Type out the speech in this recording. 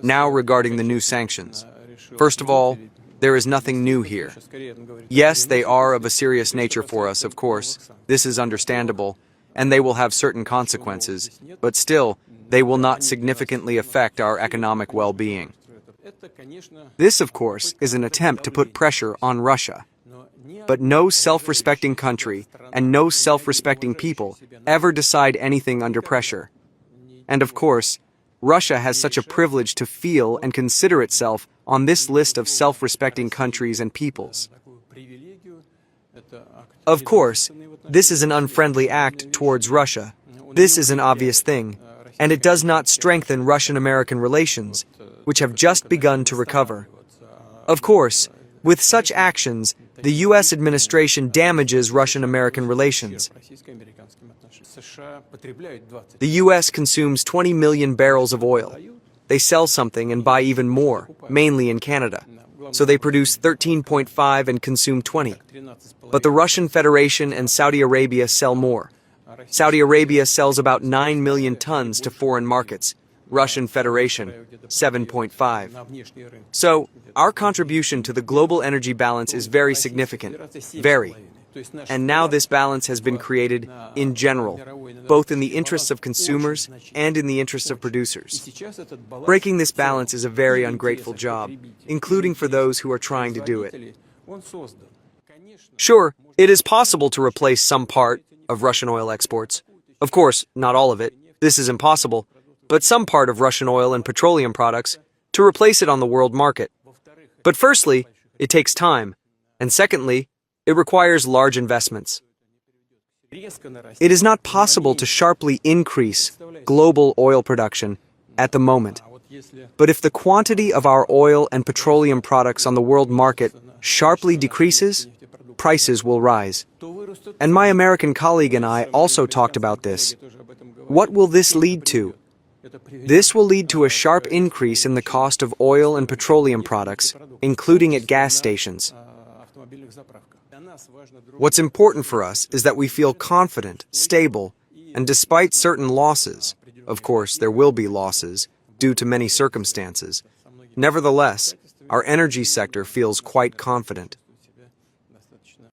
Now regarding the new sanctions. First of all, there is nothing new here. Yes, they are of a serious nature for us, of course. This is understandable, and they will have certain consequences, but still, they will not significantly affect our economic well-being. This, of course, is an attempt to put pressure on Russia. But no self-respecting country and no self-respecting people ever decide anything under pressure. And of course, Russia has such a privilege to feel and consider itself on this list of self-respecting countries and peoples. Of course, this is an unfriendly act towards Russia. This is an obvious thing, and it does not strengthen Russian-American relations, which have just begun to recover. Of course, with such actions, the US administration damages Russian-American relations. The US consumes 20 million barrels of oil. They sell something and buy even more, mainly in Canada. So they produce 13.5 and consume 20. But the Russian Federation and Saudi Arabia sell more. Saudi Arabia sells about 9 million tons to foreign markets. Russian Federation, 7.5. So, our contribution to the global energy balance is very significant. Very. And now this balance has been created in general, both in the interests of consumers and in the interests of producers. Breaking this balance is a very ungrateful job, including for those who are trying to do it. Sure, it is possible to replace some part of Russian oil exports. Of course, not all of it. This is impossible. But some part of Russian oil and petroleum products to replace it on the world market. But firstly, it takes time, and secondly, it requires large investments. It is not possible to sharply increase global oil production at the moment. But if the quantity of our oil and petroleum products on the world market sharply decreases, prices will rise. And my American colleague and I also talked about this. What will this lead to? This will lead to a sharp increase in the cost of oil and petroleum products, including at gas stations. What's important for us is that we feel confident, stable, and despite certain losses, of course there will be losses due to many circumstances, nevertheless, our energy sector feels quite confident.